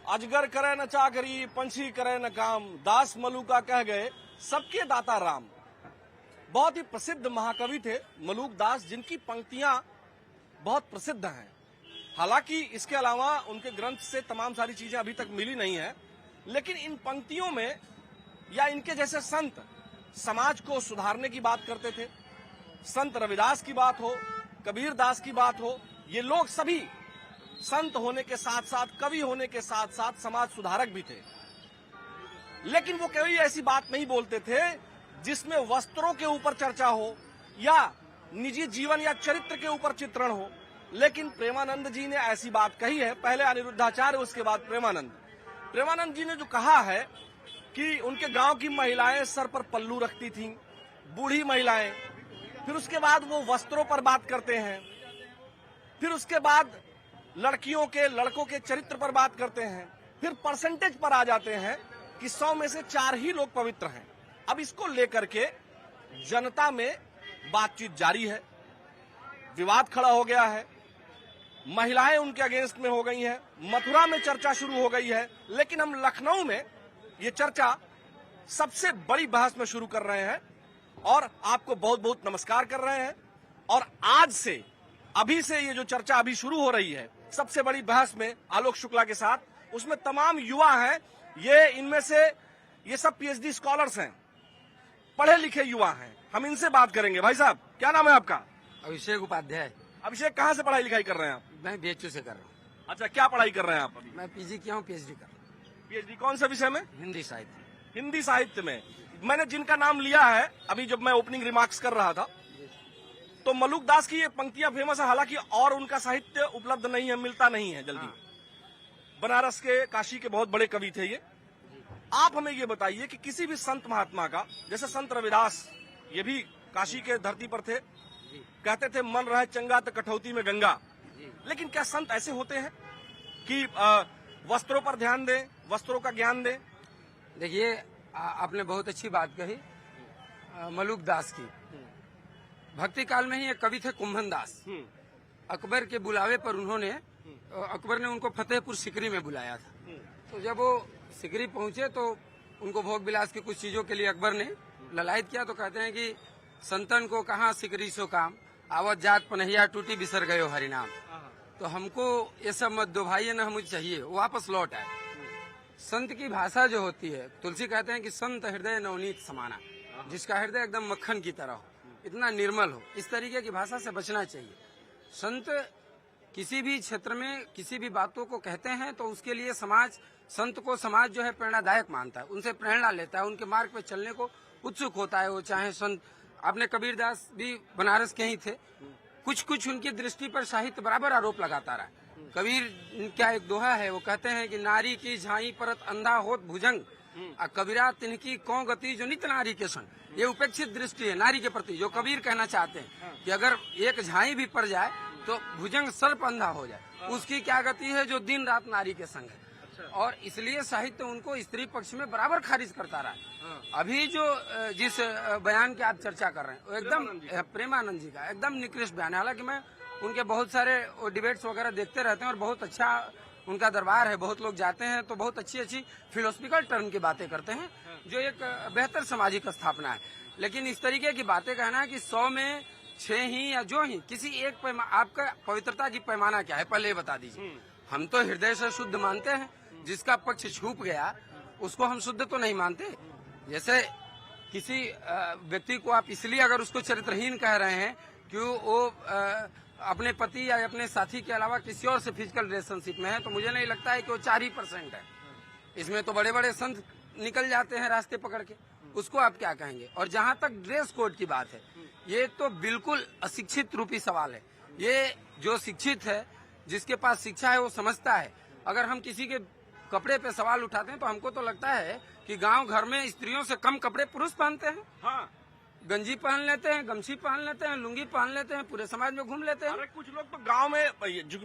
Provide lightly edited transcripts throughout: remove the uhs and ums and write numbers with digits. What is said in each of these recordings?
अजगर करे न चाकरी, पंछी करे न काम, दास मलूका कह गए सबके दाता राम। बहुत ही प्रसिद्ध महाकवि थे मलूक दास, जिनकी पंक्तियां बहुत प्रसिद्ध हैं। हालांकि इसके अलावा उनके ग्रंथ से तमाम सारी चीजें अभी तक मिली नहीं है, लेकिन इन पंक्तियों में या इनके जैसे संत समाज को सुधारने की बात करते थे। संत रविदास की बात हो, कबीर दास की बात हो, ये लोग सभी संत होने के साथ साथ, कवि होने के साथ साथ समाज सुधारक भी थे। लेकिन वो कभी ऐसी बात नहीं बोलते थे जिसमें वस्त्रों के ऊपर चर्चा हो या निजी जीवन या चरित्र के ऊपर चित्रण हो। लेकिन प्रेमानंद जी ने ऐसी बात कही है, पहले अनिरुद्धाचार्य उसके बाद प्रेमानंद जी ने जो कहा है कि उनके गांव की महिलाएं सर पर पल्लू रखती थीं, बूढ़ी महिलाएं। फिर उसके बाद वो वस्त्रों पर बात करते हैं, फिर उसके बाद लड़कों के चरित्र पर बात करते हैं, फिर परसेंटेज पर आ जाते हैं कि 100 में से 4 ही लोग पवित्र हैं। अब इसको लेकर के जनता में बातचीत जारी है, विवाद खड़ा हो गया है, महिलाएं उनके अगेंस्ट में हो गई हैं, मथुरा में चर्चा शुरू हो गई है। लेकिन हम लखनऊ में ये चर्चा सबसे बड़ी बहस में शुरू कर रहे हैं और आपको बहुत बहुत नमस्कार कर रहे हैं। और आज से, अभी से ये जो चर्चा अभी शुरू हो रही है सबसे बड़ी बहस में आलोक शुक्ला के साथ, उसमें तमाम युवा हैं। इनमें से ये सब पीएचडी स्कॉलर्स हैं, पढ़े लिखे युवा हैं। हम इनसे बात करेंगे। भाई साहब, क्या नाम है आपका? अभिषेक उपाध्याय। अभिषेक, कहाँ से पढ़ाई लिखाई कर रहे हैं आप? मैं बीएचयू से कर रहा हूँ। अच्छा, क्या पढ़ाई कर रहे हैं आप अभी? मैं पीजी किया हूँ, पीएचडी कर रहा हूँ। पीएचडी कौन से विषय में? हिंदी साहित्य। हिंदी साहित्य में। मैंने जिनका नाम लिया है अभी, जब मैं ओपनिंग रिमार्क्स कर रहा था, तो मलूक दास की ये पंक्तियां फेमस है। हालांकि और उनका साहित्य उपलब्ध नहीं है, मिलता नहीं है जल्दी। बनारस के, काशी के बहुत बड़े कवि थे ये। आप हमें ये बताइए कि किसी भी संत महात्मा का, जैसे संत रविदास, ये भी काशी के धरती पर थे, कहते थे मन रहे चंगा तो कठौती में गंगा। लेकिन क्या संत ऐसे होते हैं कि वस्त्रों पर ध्यान दें, वस्त्रों का ज्ञान दें? देखिए, आपने बहुत अच्छी बात कही मलूक दास की। भक्ति काल में ही एक कवि थे कुंभन दास। अकबर के बुलावे पर अकबर ने उनको फतेहपुर सिकरी में बुलाया था। तो जब वो सिकरी पहुंचे तो उनको भोग विलास की कुछ चीजों के लिए अकबर ने ललायत किया। तो कहते हैं कि संतन को कहाँ सिकरी सो काम, आवत जात पनहिया टूटी बिसर गयो हरिनाम। तो हमको ये सब मत दो भाई, न मुझे चाहिए, वापस लौट आए। संत की भाषा जो होती है, तुलसी कहते हैं कि संत हृदय नवनीत समाना, जिसका हृदय एकदम मक्खन की तरह हो, इतना निर्मल हो, इस तरीके की भाषा से बचना चाहिए। संत किसी भी क्षेत्र में किसी भी बातों को कहते हैं तो उसके लिए संत को समाज जो है प्रेरणादायक मानता है, उनसे प्रेरणा लेता है, उनके मार्ग पे चलने को उत्सुक होता है। वो चाहे संत, आपने कबीर दास भी बनारस के ही थे, कुछ उनकी दृष्टि पर साहित्य बराबर आरोप लगाता रहा। कबीर क्या एक दोहा है, वो कहते हैं कि नारी की झाई परत अंधा होत भुजंग, कबीरा तिनकी कौ गति जो नित नारी के संग। ये उपेक्षित दृष्टि है नारी के प्रति, जो कबीर कहना चाहते हैं कि अगर एक झाई भी पड़ जाए तो भुजंग सर्प अंधा हो जाए। उसकी क्या गति है जो दिन रात नारी के संग है। और इसलिए साहित्य उनको स्त्री पक्ष में बराबर खारिज करता रहा। अभी जो जिस बयान की आप चर्चा कर रहे हैं, वो एकदम प्रेमानंद जी का एकदम निकृष्ट बयान है। हालांकि मैं उनके बहुत सारे डिबेट्स वगैरह देखते रहते हैं और बहुत अच्छा उनका दरबार है, बहुत लोग जाते हैं तो बहुत अच्छी फिलोसफिकल टर्म की बातें करते हैं, जो एक बेहतर सामाजिक स्थापना है। लेकिन इस तरीके की बातें कहना है कि 100 में 6 ही या जो ही किसी एक आपका पवित्रता की पैमाना क्या है, पहले बता दीजिए। हम तो हृदय से शुद्ध मानते हैं, जिसका पक्ष छूप गया उसको हम शुद्ध तो नहीं मानते। जैसे किसी व्यक्ति को आप इसलिए अगर उसको चरित्रहीन कह रहे हैं कि वो अपने पति या अपने साथी के अलावा किसी और से फिजिकल रिलेशनशिप में है, तो मुझे नहीं लगता है कि वो 4% है। इसमें तो बड़े बड़े संत निकल जाते हैं रास्ते पकड़ के, उसको आप क्या कहेंगे? और जहाँ तक ड्रेस कोड की बात है, ये तो बिल्कुल अशिक्षित रूपी सवाल है। ये जो शिक्षित है, जिसके पास शिक्षा है, वो समझता है। अगर हम किसी के कपड़े पे सवाल उठाते हैं तो हमको तो लगता है कि गांव घर में स्त्रियों से कम कपड़े पुरुष पहनते हैं। हाँ, गंजी पहन लेते हैं, गमछी पहन लेते हैं, लुंगी पहन लेते हैं, पूरे समाज में घूम लेते हैं। अरे कुछ लोग तो गांव में,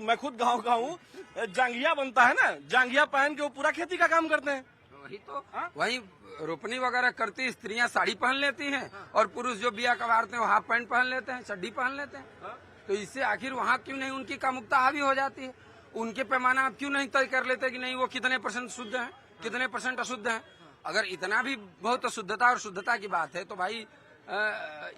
मैं खुद गांव का हूँ, जांघिया बनता है ना, जांघिया पहन के वो पूरा खेती का काम करते हैं। वही तो वही रोपनी वगैरह करती स्त्रियां साड़ी पहन लेती हैं और पुरुष जो बिया कबारते हैं वो हाफ पैंट पहन लेते हैं, चड्डी पहन लेते हैं। तो इससे आखिर वहाँ क्यों नहीं उनकी कामुकता हावी हो जाती है? उनके पैमाना आप क्यों नहीं तय कर लेते कि नहीं वो कितने % शुद्ध हैं, कितने % अशुद्ध हैं? अगर इतना भी बहुत अशुद्धता और शुद्धता की बात है तो भाई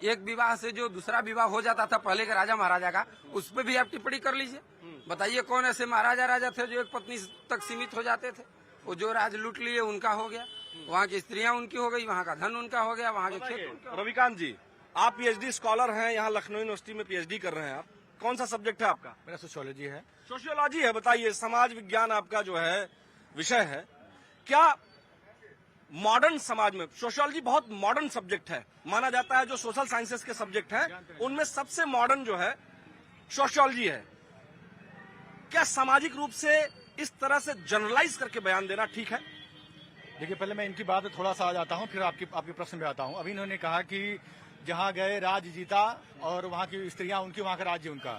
एक विवाह से जो दूसरा विवाह हो जाता था पहले के राजा महाराजा का, उस पर भी आप टिप्पणी कर लीजिए। बताइए कौन ऐसे महाराजा राजा थे जो एक पत्नी तक सीमित हो जाते थे? वो जो राज लूट लिए उनका हो गया, वहाँ की स्त्रियां उनकी हो गई, वहाँ का धन उनका हो गया, वहाँ के खेत उनका हो गया। रविकांत जी, आप पीएचडी स्कॉलर हैं, यहाँ लखनऊ यूनिवर्सिटी में पीएचडी कर रहे हैं आप। कौन सा सब्जेक्ट है आपका? मेरा सोशियोलॉजी है। सोशियोलॉजी है। बताइए, समाज विज्ञान आपका जो है विषय है, क्या मॉडर्न समाज में सोशियोलॉजी बहुत मॉडर्न सब्जेक्ट है, माना जाता है जो सोशल साइंसेस के सब्जेक्ट हैं उनमें सबसे मॉडर्न जो है सोशियोलॉजी है। क्या सामाजिक रूप से इस तरह से जनरलाइज करके बयान देना ठीक है? देखिए, पहले मैं इनकी बात थोड़ा सा आ जाता हूँ, फिर आपके प्रश्न में आता हूँ। अभी इन्होंने कहा कि जहाँ गए राज जीता और वहाँ की स्त्रियां उनकी, वहाँ का राज्य उनका।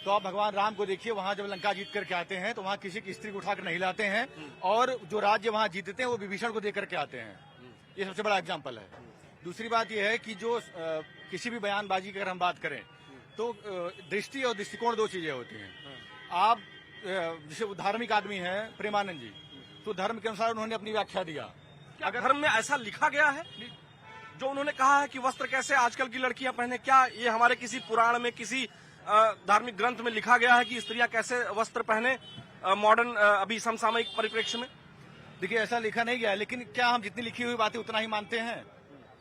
तो आप भगवान राम को देखिए, वहाँ जब लंका जीत करके आते हैं तो वहाँ किसी की स्त्री को उठाकर नहीं लाते हैं, और जो राज्य वहाँ जीतते हैं वो विभीषण को देकर के आते हैं। ये सबसे बड़ा एग्जाम्पल है। दूसरी बात यह है कि जो किसी भी बयानबाजी की अगर हम बात करें तो दृष्टि और दृष्टिकोण दो चीजें होती हैं। आप जैसे धार्मिक आदमी है प्रेमानंद जी, तो धर्म के अनुसार उन्होंने अपनी व्याख्या दिया। अगर धर्म में ऐसा लिखा गया है जो उन्होंने कहा है कि वस्त्र कैसे आजकल की लड़कियां पहने, क्या ये हमारे किसी पुराण में, किसी धार्मिक ग्रंथ में लिखा गया है कि स्त्रियां कैसे वस्त्र पहने मॉडर्न अभी समसामयिक परिप्रेक्ष्य में? देखिए, ऐसा लिखा नहीं गया है, लेकिन क्या हम जितनी लिखी हुई बातें उतना ही मानते हैं?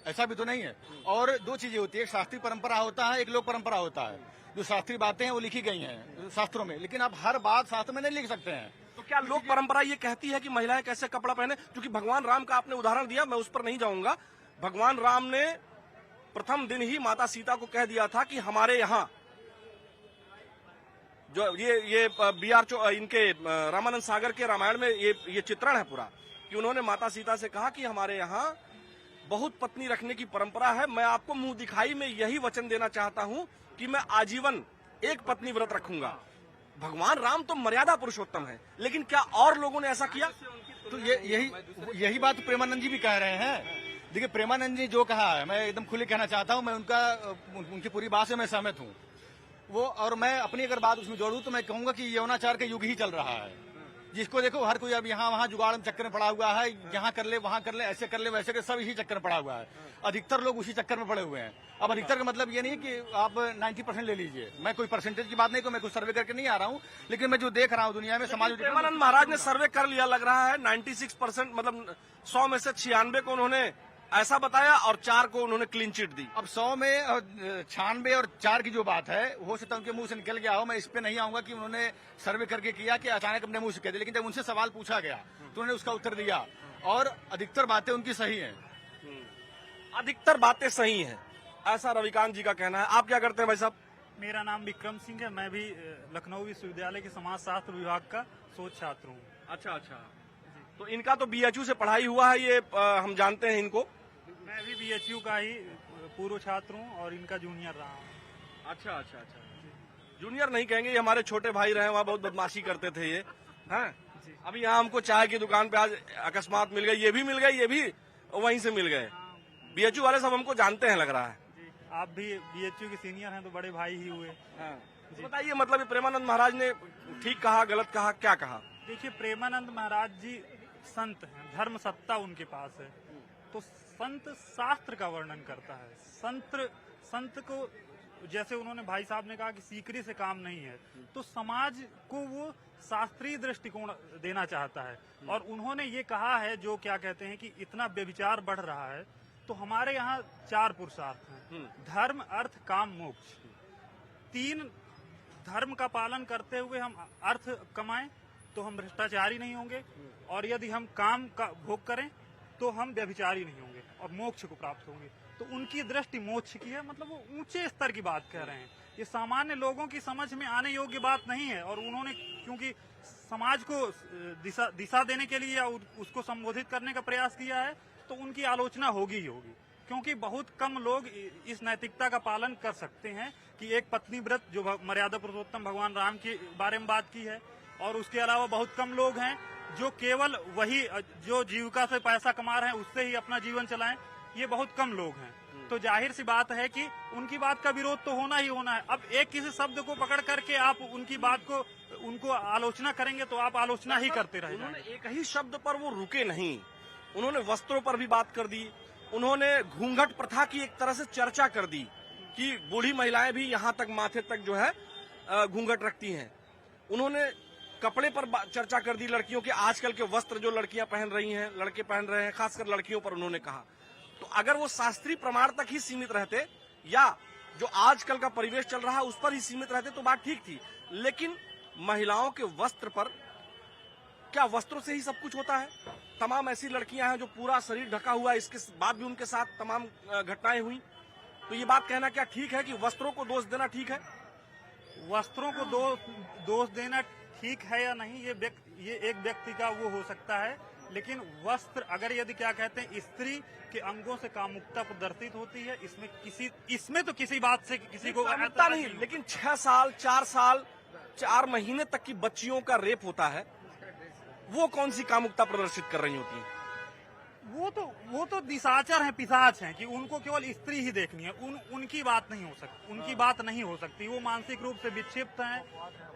ऐसा भी तो नहीं है। और दो चीजें होती है, एक शास्त्रीय परंपरा होता है, एक लोक परंपरा होता है। जो शास्त्रीय बातें हैं वो लिखी गई हैं शास्त्रों में, लेकिन आप हर बात शास्त्र में नहीं लिख सकते हैं। तो क्या लोक परंपरा ये कहती है कि महिलाएं कैसे कपड़ा पहने? क्योंकि भगवान राम का आपने उदाहरण दिया, मैं उस पर नहीं जाऊंगा। भगवान राम ने प्रथम दिन ही माता सीता को कह दिया था कि हमारे यहाँ जो ये इनके रामानंद सागर के रामायण में ये चित्रण है पूरा, कि उन्होंने माता सीता से कहा कि हमारे यहाँ बहुत पत्नी रखने की परंपरा है। मैं आपको मुंह दिखाई में यही वचन देना चाहता हूं कि मैं आजीवन एक पत्नी व्रत रखूंगा। भगवान राम तो मर्यादा पुरुषोत्तम है, लेकिन क्या और लोगों ने ऐसा किया? तो यही बात प्रेमानंद जी भी कह रहे हैं। देखिए, प्रेमानंद जी जो कहा है, मैं एकदम खुले कहना चाहता हूं, मैं उनकी पूरी बात से मैं सहमत हूं। वो, और मैं अपनी अगर बात उसमें जोड़ूं तो मैं कहूंगा कि यौनाचार का युग ही चल रहा है, जिसको देखो हर कोई अब यहाँ वहाँ जुगाड़ चक्कर में पड़ा हुआ है। यहाँ कर ले, वहाँ कर ले, ऐसे कर ले, वैसे कर, सब इसी चक्कर में पड़ा हुआ है। अधिकतर लोग उसी चक्कर में पड़े हुए हैं। अब अधिकतर का मतलब ये नहीं कि आप 90% ले लीजिए। मैं कोई परसेंटेज की बात नहीं, मैं कुछ सर्वे करके नहीं आ रहा हूँ, लेकिन मैं जो देख रहा हूँ दुनिया में समाज में। प्रेमानंद महाराज ने सर्वे कर लिया, लग रहा है 96%, मतलब 100 में से 96 को उन्होंने ऐसा बताया और 4 को उन्होंने क्लीन चिट दी। अब 100 में 96 और 4 की जो बात है, हो सकता है उनके मुंह से निकल गया हो। मैं इस पे नहीं आऊंगा कि उन्होंने सर्वे करके किया कि अचानक अपने मुंह से कह दिया, लेकिन जब उनसे सवाल पूछा गया तो उन्होंने उसका उत्तर दिया, और अधिकतर बातें उनकी सही हैं। अधिकतर बातें सही हैं, ऐसा रविकांत जी का कहना है। आप क्या करते हैं भाई साहब? मेरा नाम विक्रम सिंह है। मैं भी लखनऊ विश्वविद्यालय के समाज शास्त्र विभाग का शोध छात्र हूँ। अच्छा, तो इनका तो बीएचयू से पढ़ाई हुआ है, ये हम जानते हैं इनको। मैं भी बीएचयू का ही पूर्व छात्र हूँ और इनका जूनियर रहा हूँ। अच्छा। जूनियर नहीं कहेंगे, ये हमारे छोटे भाई रहे, वहाँ बहुत बदमाशी करते थे ये। हैं? अभी यहाँ हमको चाय की दुकान पे आज अकस्मात मिल गए, ये भी मिल गए, ये भी वहीं से मिल गए। बीएचयू वाले सब हमको जानते हैं लग रहा है। आप भी बीएचयू के सीनियर हैं तो बड़े भाई ही हुए। तो बताइए, मतलब प्रेमानंद महाराज ने ठीक कहा, गलत कहा, क्या कहा? देखिए, प्रेमानंद महाराज जी संत हैं, धर्म सत्ता उनके पास है, तो संत शास्त्र का वर्णन करता है। संत को, जैसे उन्होंने भाई साहब ने कहा कि सीकरी से काम नहीं है, तो समाज को वो शास्त्रीय दृष्टिकोण देना चाहता है। और उन्होंने ये कहा है, जो क्या कहते हैं कि इतना व्यभिचार बढ़ रहा है, तो हमारे यहाँ 4 पुरुषार्थ हैं, धर्म, अर्थ, काम, मोक्ष। 3 धर्म का पालन करते हुए हम अर्थ कमाएं तो हम भ्रष्टाचारी नहीं होंगे, और यदि हम काम का भोग करें तो हम व्यभिचारी नहीं होंगे और मोक्ष को प्राप्त होंगे। तो उनकी दृष्टि मोक्ष की है, मतलब वो ऊंचे स्तर की बात कह रहे हैं। ये सामान्य लोगों की समझ में आने योग्य बात नहीं है, और उन्होंने क्योंकि समाज को दिशा देने के लिए या उसको संबोधित करने का प्रयास किया है, तो उनकी आलोचना होगी ही होगी, क्योंकि बहुत कम लोग इस नैतिकता का पालन कर सकते हैं कि एक पत्नी व्रत, जो मर्यादा पुरुषोत्तम भगवान राम के बारे में बात की है, और उसके अलावा बहुत कम लोग हैं जो केवल वही जो जीविका से पैसा कमा रहे हैं उससे ही अपना जीवन चलाएं। ये बहुत कम लोग हैं। तो जाहिर सी बात है कि उनकी बात का विरोध तो होना ही होना है। अब एक किसी शब्द को पकड़ करके आप उनकी बात को उनको आलोचना करेंगे तो आप आलोचना ही करते रह उन्होंने जाएंगे। एक ही शब्द पर वो रुके नहीं, उन्होंने वस्त्रों पर भी बात कर दी, उन्होंने घूंघट प्रथा की एक तरह से चर्चा कर दी कि बूढ़ी महिलाएं भी यहाँ तक माथे तक जो है घूंघट रखती हैं। उन्होंने कपड़े पर चर्चा कर दी, लड़कियों के आजकल के वस्त्र जो लड़कियां पहन रही हैं, लड़के पहन रहे हैं, खासकर लड़कियों पर उन्होंने कहा। तो अगर वो शास्त्रीय प्रमाण तक ही सीमित रहते या जो आजकल का परिवेश चल रहा है उस पर ही सीमित रहते तो बात ठीक थी, लेकिन महिलाओं के वस्त्र पर, क्या वस्त्रों से ही सब कुछ होता है? तमाम ऐसी लड़कियां हैं जो पूरा शरीर ढका हुआ है, इसके बाद भी उनके साथ तमाम घटनाएं हुई। तो ये बात कहना क्या ठीक है कि वस्त्रों को दोष देना ठीक है? वस्त्रों को दोष देना ठीक है या नहीं, ये एक व्यक्ति का वो हो सकता है, लेकिन वस्त्र अगर यदि क्या कहते हैं स्त्री के अंगों से कामुकता प्रदर्शित होती है, इसमें तो किसी बात से किसी को कामुकता नहीं, लेकिन 6 साल 4 साल 4 महीने तक की बच्चियों का रेप होता है, वो कौन सी कामुकता प्रदर्शित कर रही होती है? वो तो निशाचर हैं, पिशाच हैं कि उनको केवल स्त्री ही देखनी है, उनकी बात नहीं हो सकती, उनकी बात नहीं हो सकती। वो मानसिक रूप से विक्षिप्त हैं,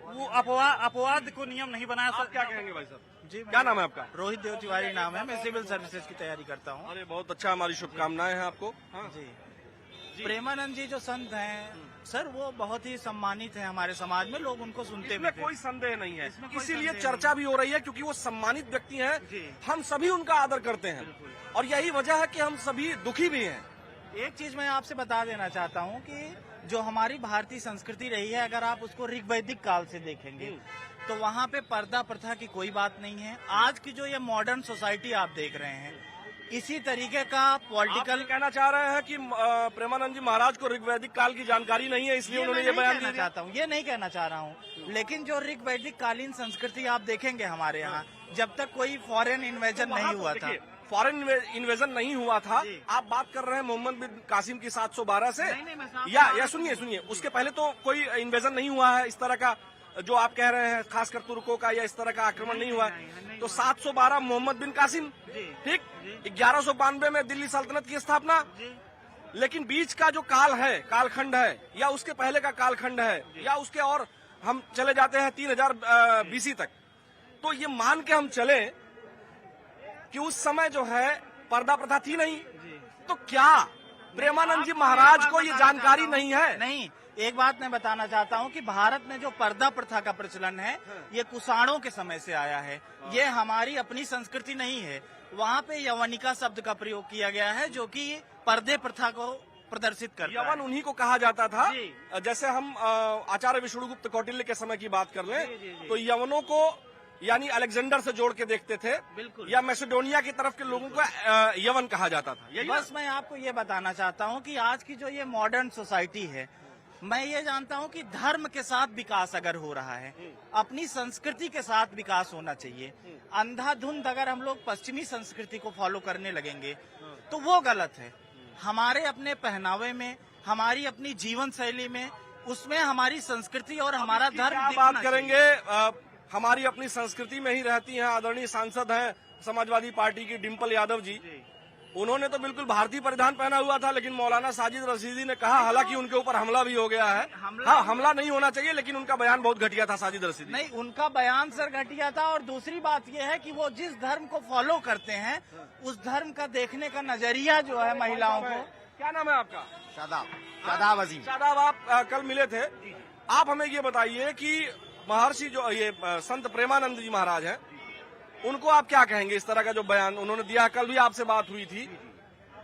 वो अपवाद को नियम नहीं बनाया। आप क्या कहेंगे भाई साहब? जी, क्या नाम है आपका? रोहित देव तिवारी नाम है। मैं सिविल सर्विसेज की तैयारी करता हूँ। अरे बहुत अच्छा, हमारी शुभकामनाएं हैं आपको। हाँ। जी, प्रेमानंद जी जो संत हैं सर, वो बहुत ही सम्मानित हैं हमारे समाज में, लोग उनको सुनते इसमें भी थे। कोई संदेह नहीं है, इसमें कोई इसीलिए संदेह चर्चा भी हो रही है क्योंकि वो सम्मानित व्यक्ति जी। हैं, हम सभी उनका आदर करते हैं और यही वजह है कि हम सभी दुखी भी हैं। एक चीज मैं आपसे बता देना चाहता हूँ कि जो हमारी भारतीय संस्कृति रही है, अगर आप उसको ऋग्वैदिक काल से देखेंगे तो वहाँ पे पर्दा प्रथा की कोई बात नहीं है। आज की जो ये मॉडर्न सोसाइटी आप देख रहे हैं, इसी तरीके का पॉलिटिकल कहना चाह रहे हैं कि प्रेमानंद जी महाराज को ऋग्वैदिक काल की जानकारी नहीं है, इसलिए उन्होंने ये बयान दिया। चाहता हूँ, ये नहीं कहना चाह रहा हूँ, लेकिन जो ऋग्वैदिक कालीन संस्कृति आप देखेंगे हमारे यहाँ, जब तक कोई फॉरेन इन्वेजन नहीं हुआ था, फॉरेन इन्वेजन नहीं हुआ था। जी। आप बात कर रहे हैं मोहम्मद बिन कासिम की 712 से, नहीं, मैं साफ या बात सुनिए, उसके पहले तो कोई इन्वेजन नहीं हुआ है इस तरह का जो आप कह रहे हैं, खासकर तुर्कों का या इस तरह का आक्रमण नहीं हुआ है। तो 712 मोहम्मद बिन कासिम, ठीक, 1192 में दिल्ली सल्तनत की स्थापना, लेकिन बीच का जो काल है, कालखंड है, या उसके पहले का कालखंड है, या उसके और हम चले जाते हैं 3000 BC तक, तो ये मान के हम चले कि उस समय जो है पर्दा प्रथा थी नहीं। तो क्या प्रेमानंद जी महाराज को ये जानकारी नहीं है? नहीं, एक बात मैं बताना चाहता हूँ कि भारत में जो पर्दा प्रथा का प्रचलन है, ये कुषाणों के समय से आया है, ये हमारी अपनी संस्कृति नहीं है। वहाँ पे यवनिका शब्द का प्रयोग किया गया है, जो कि पर्दे प्रथा को प्रदर्शित करता है। यवन उन्हीं को कहा जाता था। जी। जैसे हम आचार्य विष्णुगुप्त कौटिल्य के समय की बात कर लें, तो यवनों को यानी अलेक्जेंडर से जोड़ के देखते थे, बिल्कुल, या मैसेडोनिया की तरफ के लोगों को यवन कहा जाता था। यही बस मैं आपको ये बताना चाहता हूँ कि आज की जो ये मॉडर्न सोसाइटी है, मैं ये जानता हूँ कि धर्म के साथ विकास अगर हो रहा है, अपनी संस्कृति के साथ विकास होना चाहिए। अंधाधुंध अगर हम लोग पश्चिमी संस्कृति को फॉलो करने लगेंगे तो वो गलत है। हमारे अपने पहनावे में, हमारी अपनी जीवन शैली में, उसमें हमारी संस्कृति और हमारा धर्म क्या बात करेंगे। हमारी अपनी संस्कृति में ही रहती हैं आदरणीय सांसद हैं समाजवादी पार्टी की डिम्पल यादव जी, उन्होंने तो बिल्कुल भारतीय परिधान पहना हुआ था, लेकिन मौलाना साजिद रशीदी ने कहा, हालांकि उनके ऊपर हमला भी हो गया है। हाँ, हमला नहीं होना चाहिए, लेकिन उनका बयान बहुत घटिया था साजिद रशीदी। नहीं, उनका बयान सर घटिया था, और दूसरी बात यह है कि वो जिस धर्म को फॉलो करते हैं, उस धर्म का देखने का नजरिया जो है महिलाओं को। क्या नाम है आपका? शादाब अजीम। शादाब, आप कल मिले थे, आप हमें ये बताइए कि महर्षि जो ये संत प्रेमानंद जी महाराज हैं, उनको आप क्या कहेंगे? इस तरह का जो बयान उन्होंने दिया, कल भी आपसे बात हुई थी,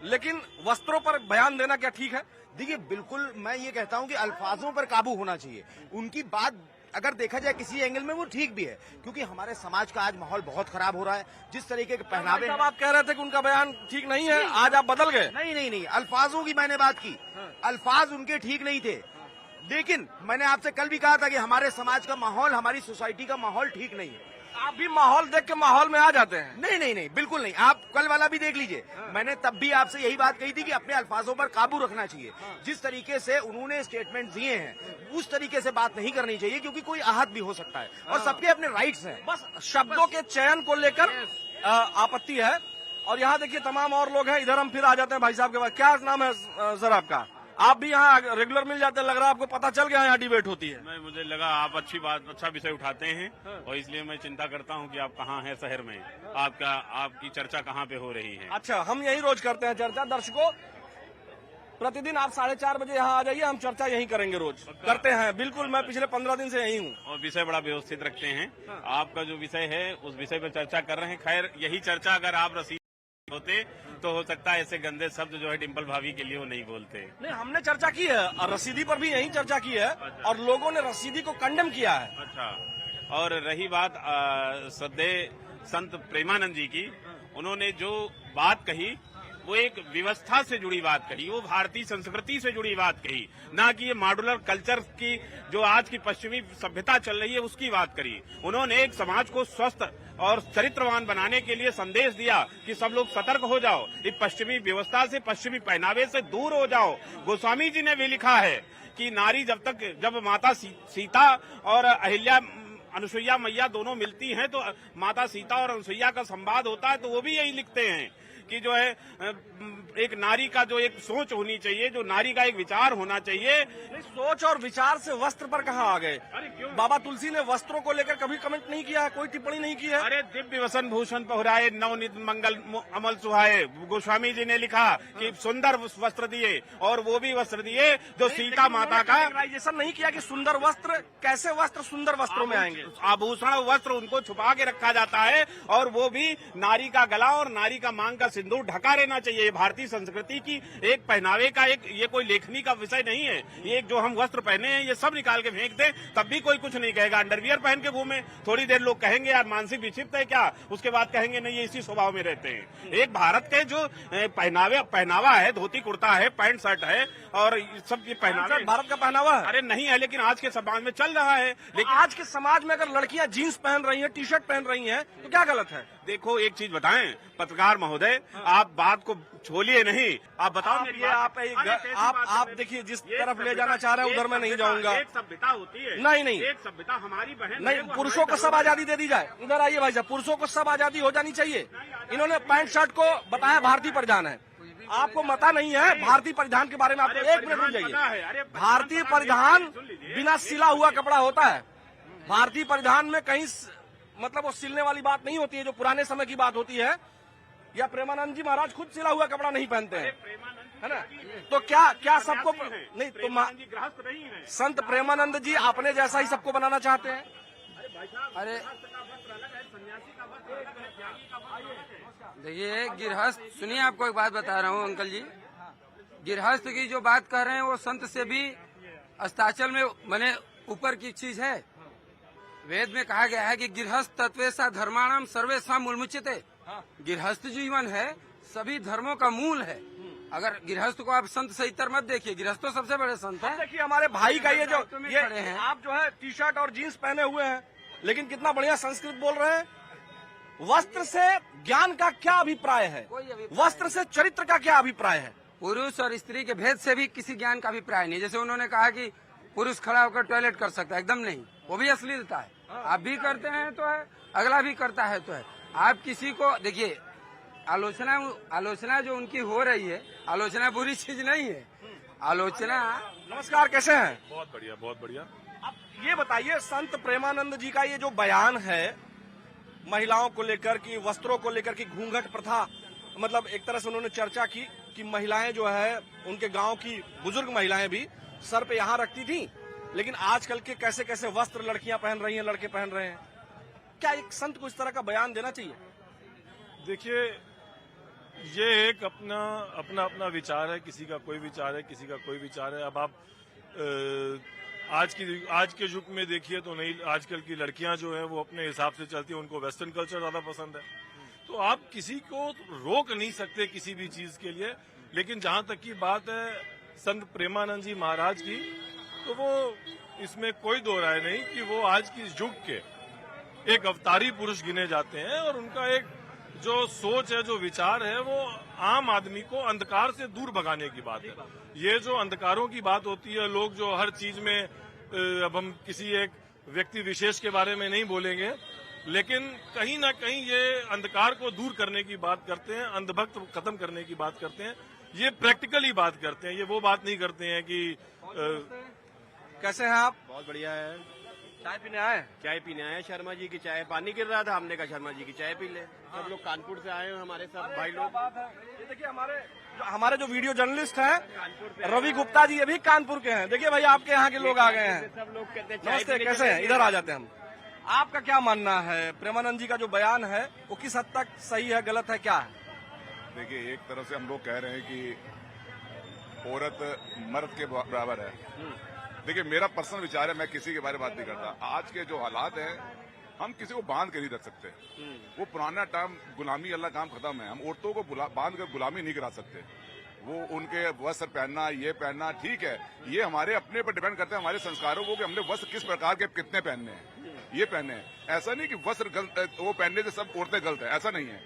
लेकिन वस्त्रों पर बयान देना क्या ठीक है? देखिए, बिल्कुल मैं ये कहता हूँ कि अल्फाजों पर काबू होना चाहिए। उनकी बात अगर देखा जाए किसी एंगल में वो ठीक भी है, क्योंकि हमारे समाज का आज माहौल बहुत खराब हो रहा है। जिस तरीके के पहनावे, आप कह रहे थे कि उनका बयान ठीक नहीं है, आज आप बदल गए। नहीं, अल्फाजों की मैंने बात की, अल्फाज उनके ठीक नहीं थे, लेकिन मैंने आपसे कल भी कहा था कि हमारे समाज का माहौल, हमारी सोसाइटी का माहौल ठीक नहीं है। आप भी माहौल देख के माहौल में आ जाते हैं। नहीं, बिल्कुल नहीं। आप कल वाला भी देख लीजिए, मैंने तब भी आपसे यही बात कही थी कि अपने अल्फाजों पर काबू रखना चाहिए। जिस तरीके से उन्होंने स्टेटमेंट दिए हैं, उस तरीके से बात नहीं करनी चाहिए, क्योंकि कोई आहत भी हो सकता है और सबके अपने राइट्स हैं। बस शब्दों के चयन को लेकर आपत्ति है। और यहाँ देखिए तमाम और लोग हैं, इधर हम फिर आ जाते हैं भाई साहब के पास। क्या नाम है सर आपका? आप भी यहाँ रेगुलर मिल जाते हैं, लग रहा है आपको पता चल गया यहाँ डिबेट होती है। मैं मुझे लगा आप अच्छा विषय उठाते हैं और इसलिए मैं चिंता करता हूं कि आप कहाँ हैं शहर में, आपकी चर्चा कहाँ पे हो रही है। अच्छा, हम यही रोज करते हैं चर्चा। दर्शकों, प्रतिदिन आप 4:30 बजे यहाँ आ जाइए, हम चर्चा यही करेंगे, रोज करते हैं। बिल्कुल, मैं पिछले 15 दिन से यही हूँ। और विषय बड़ा व्यवस्थित रखते हैं। आपका जो विषय है उस विषय पर चर्चा कर रहे हैं। खैर, यही चर्चा अगर आप रसीद होते तो हो सकता है ऐसे गंदे शब्द जो है डिम्पल भाभी के लिए वो नहीं बोलते। नहीं, हमने चर्चा की है और रसीदी पर भी यही चर्चा की है और लोगों ने रसीदी को कंडेम किया है। अच्छा, और रही बात श्रद्धेय संत प्रेमानंद जी की, उन्होंने जो बात कही वो एक व्यवस्था से जुड़ी बात कही, वो भारतीय संस्कृति से जुड़ी बात कही, ना कि ये मॉड्यूलर कल्चर की जो आज की पश्चिमी सभ्यता चल रही है उसकी बात करी। उन्होंने एक समाज को स्वस्थ और चरित्रवान बनाने के लिए संदेश दिया कि सब लोग सतर्क हो जाओ, इस पश्चिमी व्यवस्था से, पश्चिमी पहनावे से दूर हो जाओ। गोस्वामी जी ने भी लिखा है कि नारी जब माता सीता और अहिल्या अनुसुईया मैया दोनों मिलती हैं तो माता सीता और अनुसुईया का संवाद होता है, तो वो भी यही लिखते हैं कि जो है एक नारी का जो एक सोच होनी चाहिए, जो नारी का एक विचार होना चाहिए। सोच और विचार से वस्त्र पर कहाँ आ गए? बाबा तुलसी ने वस्त्रों को लेकर कभी कमेंट नहीं किया है, कोई टिप्पणी नहीं की है। अरे दिव्य वसन भूषण पहराए, नवनीत मंगल अमल सुहाए। गोस्वामी जी ने लिखा कि सुंदर वस्त्र दिए, और वो भी वस्त्र दिए जो सीता माता का कैटेगराइजेशन नहीं किया कि सुंदर वस्त्र, कैसे वस्त्र सुंदर वस्त्रों में आएंगे। आभूषण वस्त्र उनको छुपा के रखा जाता है, और वो भी नारी का गला और नारी का मांग का सिंदूर ढका रहना चाहिए। भारतीय संस्कृति की एक पहनावे का एक, ये कोई लेखनी का विषय नहीं है। ये जो हम वस्त्र पहने हैं ये सब निकाल के फेंक दे तब भी कोई कुछ नहीं कहेगा। अंडरवियर पहन के घूमे, थोड़ी देर लोग कहेंगे यार मानसिक विक्षिप्त है क्या, उसके बाद कहेंगे नहीं ये इसी स्वभाव में रहते हैं। एक भारत के जो पहनावा है, धोती कुर्ता है, पैंट शर्ट है, और सब ये पहनावा भारत का पहनावा है। अरे नहीं है, लेकिन आज के समाज में चल रहा है। लेकिन आज के समाज में अगर लड़कियां जीन्स पहन रही हैं, टी शर्ट पहन रही हैं, तो क्या गलत है? देखो एक चीज बताएं पत्रकार महोदय, आप बात को छोलिए नहीं, आप बताओ मेरी बात। आप देखिए जिस तरफ ले जाना चाह रहे हैं उधर मैं नहीं जाऊंगा। एक सभ्यता होती है, नहीं एक सभ्यता हमारी बहन नहीं, पुरुषों को सब आजादी दे दी जाए। इधर आइए भाई साहब, पुरुषों को सब आजादी हो जानी चाहिए। इन्होंने पैंट शर्ट को बताया भारतीय परिधान है, आपको पता नहीं है भारतीय परिधान के बारे में। आपको एक मिनट रुक जाइए। भारतीय परिधान बिना सिला हुआ कपड़ा होता है। भारतीय परिधान में कहीं मतलब वो सिलने वाली बात नहीं होती है, जो पुराने समय की बात होती है। या प्रेमानंद जी महाराज खुद सिला हुआ कपड़ा नहीं पहनते हैं, है ना? तो क्या सबको नहीं, तो गृहस्थ नहीं है। संत प्रेमानंद जी अपने जैसा ही सबको बनाना चाहते हैं। अरे देखिए गिरहस्थ, सुनिए आपको एक बात बता रहा हूँ अंकल जी। गिरहस्थ की जो बात कर रहे हैं वो संत से भी अस्ताचल में बने ऊपर की चीज है। वेद में कहा गया है कि गिरहस्थ तत्वेसा धर्माणाम सर्वेशा मूलमुच्यते। गिरहस्थ जीवन है सभी धर्मों का मूल है। अगर गिरहस्थ को आप संत से इतर मत देखिए, गिरहस्थ तो सबसे बड़े संत हैं। देखिए हमारे भाई का ये जो खड़े हैं, आप जो है टी शर्ट और जीन्स पहने हुए हैं, लेकिन कितना बढ़िया संस्कृत बोल रहे हैं। वस्त्र से ज्ञान का क्या अभिप्राय है? वस्त्र से चरित्र का क्या अभिप्राय है? पुरुष और स्त्री के भेद से भी किसी ज्ञान का अभिप्राय नहीं। जैसे उन्होंने कहा कि पुरुष खड़ा होकर टॉयलेट कर सकता है, एकदम नहीं, वो भी अश्लीलता है। आप भी करते हैं तो है, अगला भी करता है तो है। आप किसी को देखिए, आलोचना जो उनकी हो रही है, आलोचना बुरी चीज नहीं है। आलोचना। नमस्कार, कैसे हैं? बहुत बढ़िया, बहुत बढ़िया। अब ये बताइए, संत प्रेमानंद जी का ये जो बयान है महिलाओं को लेकर की, वस्त्रों को लेकर की, घूंघट प्रथा, मतलब एक तरह से उन्होंने चर्चा की कि महिलाएं जो है, उनके गांव की बुजुर्ग महिलाएं भी सर पे यहाँ रखती थी, लेकिन आजकल के कैसे कैसे वस्त्र लड़कियां पहन रही हैं, लड़के पहन रहे हैं। क्या एक संत को इस तरह का बयान देना चाहिए? देखिए, ये एक अपना विचार है, किसी का कोई विचार है, किसी का कोई विचार है। अब आप आज के युग में देखिए तो नहीं, आजकल की लड़कियां जो हैं वो अपने हिसाब से चलती हैं, उनको वेस्टर्न कल्चर ज्यादा पसंद है। तो आप किसी को रोक नहीं सकते किसी भी चीज के लिए। लेकिन जहां तक की बात है संत प्रेमानंद जी महाराज की, तो वो इसमें कोई दो राय नहीं कि वो आज की युग के एक अवतारी पुरुष गिने जाते हैं, और उनका एक जो सोच है, जो विचार है, वो आम आदमी को अंधकार से दूर भगाने की बात है। ये जो अंधकारों की बात होती है, लोग जो हर चीज में, अब हम किसी एक व्यक्ति विशेष के बारे में नहीं बोलेंगे, लेकिन कहीं ना कहीं ये अंधकार को दूर करने की बात करते हैं, अंधभक्त खत्म करने की बात करते हैं। ये प्रैक्टिकली बात करते हैं, ये वो बात नहीं करते हैं कि कैसे हैं आप? बहुत बढ़िया है। चाय पीने आए? चाय पीने आए हैं, शर्मा जी की चाय, पानी गिर रहा था, हमने कहा शर्मा जी की चाय पी ले। सब लोग कानपुर से आए हैं, हमारे सब भाई लोग। बात है, ये देखिए हमारे जो वीडियो जर्नलिस्ट हैं रवि गुप्ता जी, ये भी कानपुर के हैं। देखिए भाई, आपके यहाँ के लोग आ गए हैं। सब लोग कहते हैं नमस्ते, कैसे हैं? इधर आ जाते हैं हम। आपका क्या मानना है, प्रेमानंद जी का जो बयान है वो किस हद तक सही है, गलत है, क्या है? देखिए, एक तरफ से हम लोग कह रहे हैं कि औरत मर्द के बराबर है। देखिए, मेरा पर्सनल विचार है, मैं किसी के बारे में बात नहीं करता। आज के जो हालात हैं, हम किसी को बांध कर नहीं रख सकते। वो पुराना टर्म गुलामी वाला काम खत्म है। हम औरतों को बांध कर गुलामी नहीं करा सकते। वो उनके वस्त्र पहनना, ये पहनना ठीक है, ये हमारे अपने पर डिपेंड करता है, हमारे संस्कारों को, कि हमने वस्त्र किस प्रकार के कितने पहनने हैं, ये पहने हैं। ऐसा नहीं कि वस्त्र गलत, वो पहनने से सब औरतें गलत है, ऐसा नहीं है।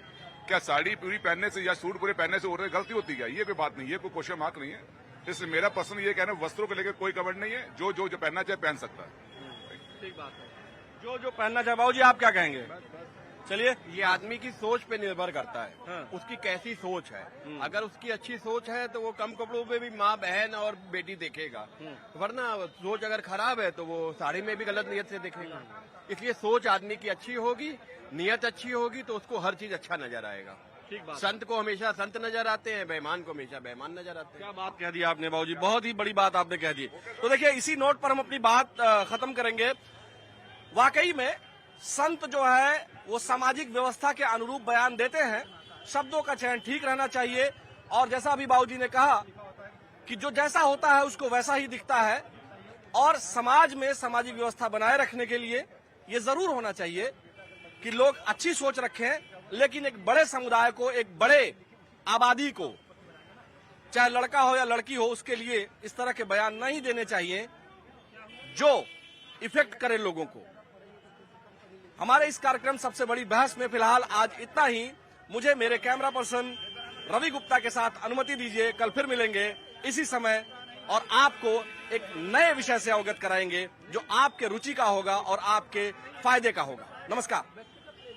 क्या साड़ी पूरी पहनने से या सूट पूरे पहनने से औरतें गलती होती है? ये कोई बात नहीं है, कोई क्वेश्चन मार्क नहीं है। इसलिए मेरा पर्सनल ये कहना है, वस्त्रों को लेकर कोई कमेंट नहीं है। जो पहनना चाहे पहन सकता है। ठीक बात है, जो पहनना चाहे। बाबू जी, आप क्या कहेंगे? चलिए, ये आदमी की सोच पे निर्भर करता है। हाँ। उसकी कैसी सोच है। अगर उसकी अच्छी सोच है तो वो कम कपड़ों में भी माँ, बहन और बेटी देखेगा, वरना सोच अगर खराब है तो वो साड़ी में भी गलत नियत से देखेगा। इसलिए सोच आदमी की अच्छी होगी, नियत अच्छी होगी तो उसको हर चीज अच्छा नजर आएगा। ठीक बात। संत को हमेशा संत नजर आते हैं, बेईमान को हमेशा बेईमान नजर आते हैं। क्या बात कह दी आपने बाबू जी, बहुत ही बड़ी बात आपने कह दी। तो देखिए, इसी नोट पर हम अपनी बात खत्म करेंगे। वाकई में संत जो है वो सामाजिक व्यवस्था के अनुरूप बयान देते हैं। शब्दों का चयन ठीक रहना चाहिए, और जैसा अभी बाबू जी ने कहा कि जो जैसा होता है उसको वैसा ही दिखता है। और समाज में सामाजिक व्यवस्था बनाए रखने के लिए ये जरूर होना चाहिए कि लोग अच्छी सोच रखें, लेकिन एक बड़े समुदाय को, एक बड़े आबादी को, चाहे लड़का हो या लड़की हो, उसके लिए इस तरह के बयान नहीं देने चाहिए जो इफेक्ट करे लोगों को। हमारे इस कार्यक्रम सबसे बड़ी बहस में फिलहाल आज इतना ही। मुझे मेरे कैमरा पर्सन रवि गुप्ता के साथ अनुमति दीजिए। कल फिर मिलेंगे इसी समय और आपको एक नए विषय से अवगत कराएंगे जो आपके रुचि का होगा और आपके फायदे का होगा। नमस्कार।